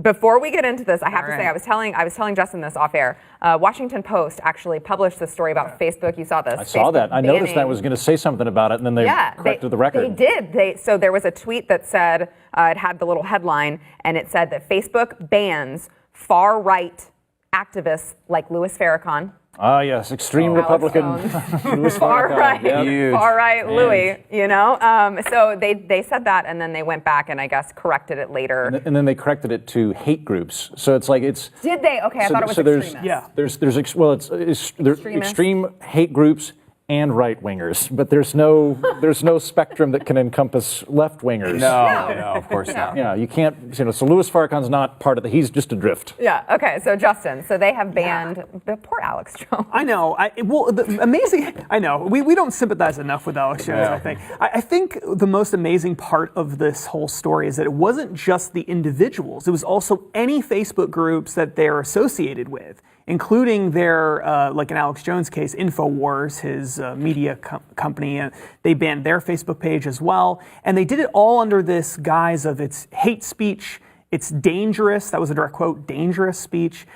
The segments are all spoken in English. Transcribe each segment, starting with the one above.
Before we get into this, I have to say, I was telling Justin this off air. Washington Post actually published this story about Facebook. You saw this. I saw that. I noticed I was going to say something about it, and then they corrected the record. They did. So there was a tweet that said, it had the little headline, and it said that Facebook bans far-right activists like Louis Farrakhan. Ah, yes, extreme Republican. Far right Louis, you know? So they said that, and then they went back and I guess corrected it later. And then they corrected it to hate groups. So it's like it's... Did they? Okay, I thought it was extremists. There's extreme hate groups and right-wingers, but there's no spectrum that can encompass left-wingers. No, of course not. Yeah, you can't, so Louis Farrakhan's not part of he's just adrift. Yeah, okay, so Justin, so they have banned, poor Alex Jones. I know, I know, we don't sympathize enough with Alex Jones, I think. I think the most amazing part of this whole story is that it wasn't just the individuals, it was also any Facebook groups that they're associated with, including their, like in Alex Jones' case, InfoWars, his media company. They banned their Facebook page as well. And they did it all under this guise of it's hate speech, it's dangerous, that was a direct quote, dangerous speech,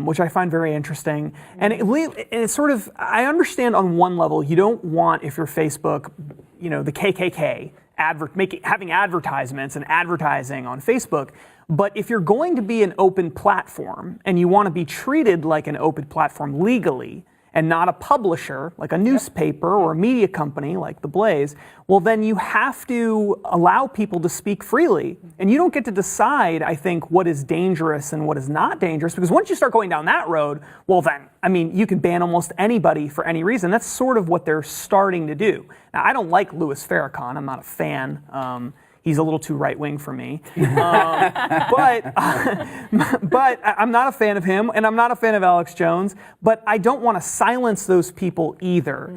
which I find very interesting. And it's sort of, I understand on one level, you don't want, if you're Facebook, the KKK, having advertisements and advertising on Facebook. But if you're going to be an open platform and you want to be treated like an open platform legally and not a publisher like a newspaper or a media company like The Blaze, well, then you have to allow people to speak freely. And you don't get to decide, I think, what is dangerous and what is not dangerous, because once you start going down that road, well then, you can ban almost anybody for any reason. That's sort of what they're starting to do. Now, I don't like Louis Farrakhan. I'm not a fan. He's a little too right-wing for me. But I'm not a fan of him, and I'm not a fan of Alex Jones, but I don't want to silence those people either.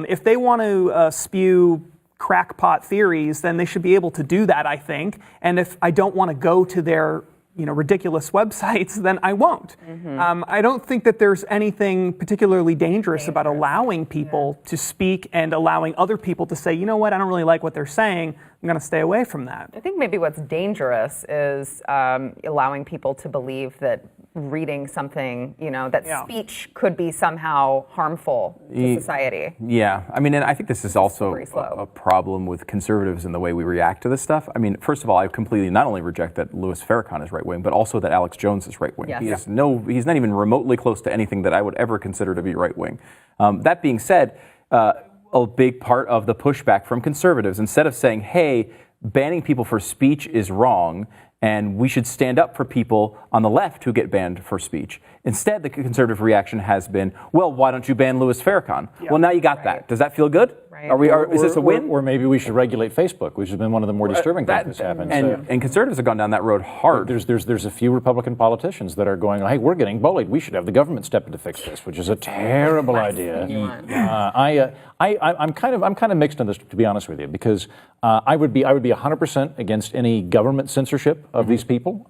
If they want to spew crackpot theories, then they should be able to do that, I think. And if I don't want to go to their ridiculous websites, then I won't. I don't think that there's anything particularly dangerous about allowing people to speak and allowing other people to say, you know what, I don't really like what they're saying, I'm going to stay away from that. I think maybe what's dangerous is allowing people to believe that reading something, that speech could be somehow harmful to society. Yeah, and I think this is also a problem with conservatives in the way we react to this stuff. First of all, I completely not only reject that Louis Farrakhan is right-wing, but also that Alex Jones is right-wing. Yes. He's not even remotely close to anything that I would ever consider to be right-wing. That being said, a big part of the pushback from conservatives, instead of saying, hey, banning people for speech is wrong, and we should stand up for people on the left who get banned for speech. Instead, the conservative reaction has been, well, why don't you ban Louis Farrakhan? Well, now you got that. Does that feel good? Is this a win? Or maybe we should regulate Facebook, which has been one of the more disturbing things that's happened. And conservatives have gone down that road hard. There's a few Republican politicians that are going, hey, we're getting bullied. We should have the government step in to fix this, which is a terrible idea. I'm kind of mixed on this, to be honest with you, because I would be 100% against any government censorship of these people.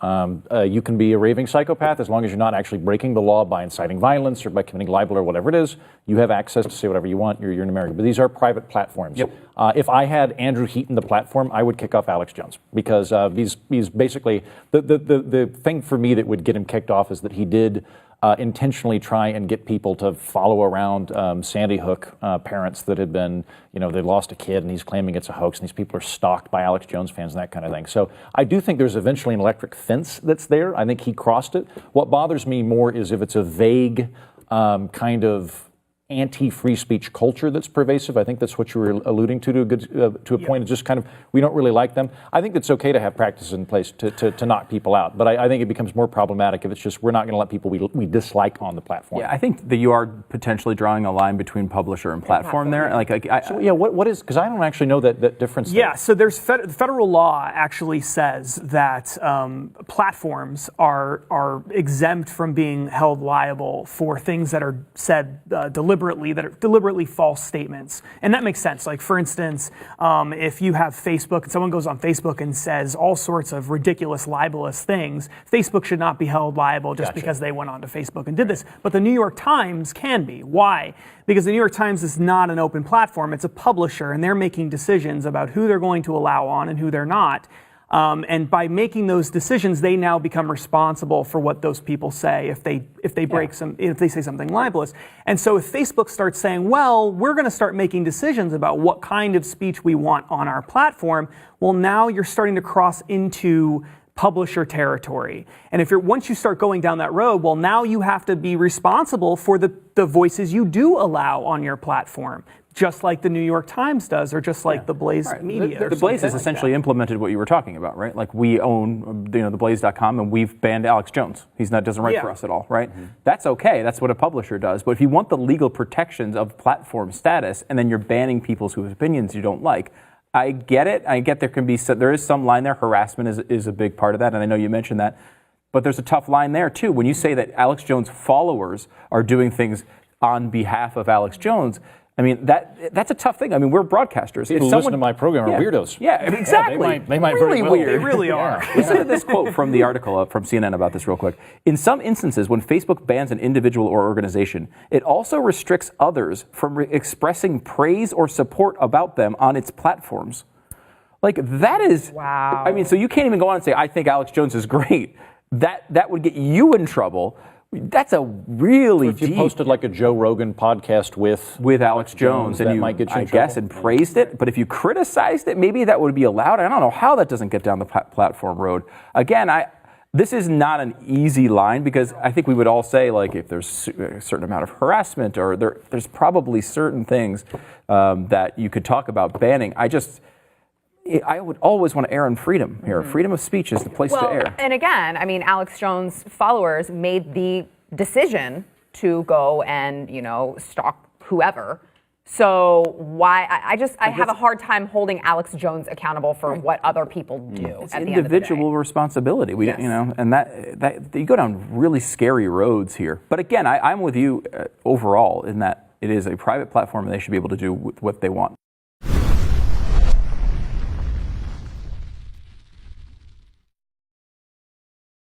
You can be a raving psychopath as long as you're not actually breaking the law by inciting violence or by committing libel or whatever it is. You have access to say whatever you want. You're in America. But these are private platforms. Yep. If I had Andrew Heaton the platform, I would kick off Alex Jones, because he's basically the thing for me that would get him kicked off is that he did intentionally try and get people to follow around Sandy Hook parents that had been, they lost a kid and he's claiming it's a hoax, and these people are stalked by Alex Jones fans and that kind of thing. So I do think there's eventually an electric fence that's there. I think he crossed it. What bothers me more is if it's a vague kind of anti-free speech culture that's pervasive. I think that's what you were alluding to a point. It's just kind of, we don't really like them. I think it's okay to have practices in place to knock people out, but I think it becomes more problematic if it's just we're not going to let people we dislike on the platform. Yeah, I think that you are potentially drawing a line between publisher and platform there. What is, because I don't actually know that difference. Yeah, so there's federal law actually says that platforms are exempt from being held liable for things that are said deliberately, that are deliberately false statements. And that makes sense. Like, for instance, if you have Facebook and someone goes on Facebook and says all sorts of ridiculous, libelous things, Facebook should not be held liable just because they went onto Facebook and did this. But the New York Times can be. Why? Because the New York Times is not an open platform. It's a publisher, and they're making decisions about who they're going to allow on and who they're not. And by making those decisions, they now become responsible for what those people say if they say something libelous. And so if Facebook starts saying, well, we're going to start making decisions about what kind of speech we want on our platform, well, now you're starting to cross into publisher territory. And once you start going down that road, well, now you have to be responsible for the voices you do allow on your platform, just like the New York Times does, or just like the Blaze Media. The Blaze has essentially implemented what you were talking about, right? Like we own, theblaze.com, and we've banned Alex Jones. Doesn't write for us at all, right? Mm-hmm. That's okay. That's what a publisher does. But if you want the legal protections of platform status, and then you're banning people's whose opinions you don't like, I get it. I get there is some line there. Harassment is a big part of that, and I know you mentioned that. But there's a tough line there too. When you say that Alex Jones followers are doing things on behalf of Alex Jones, I mean, that's a tough thing. I mean, we're broadcasters. People who listen to my program are weirdos. Yeah, exactly. They might really very well. weird. They really are. Listen to this quote from the article from CNN about this real quick. In some instances, when Facebook bans an individual or organization, it also restricts others from expressing praise or support about them on its platforms. Like, that is... Wow. I mean, so you can't even go on and say, I think Alex Jones is great. That would get you in trouble. That's a really if you posted like a Joe Rogan podcast with Alex Jones, and that you, might get you in I guess, trouble. and praised it. But if you criticized it, maybe that would be allowed. I don't know how that doesn't get down the platform road. Again, this is not an easy line, because I think we would all say, like, if there's a certain amount of harassment, or there's probably certain things that you could talk about banning. I would always want to err on freedom here. Freedom of speech is the place to err. And again, I mean, Alex Jones' followers made the decision to go and, stalk whoever. So why? I have a hard time holding Alex Jones accountable for what other people do. It's at the end of the day. individual responsibility. We, and that you go down really scary roads here. But again, I'm with you overall in that it is a private platform, and they should be able to do what they want.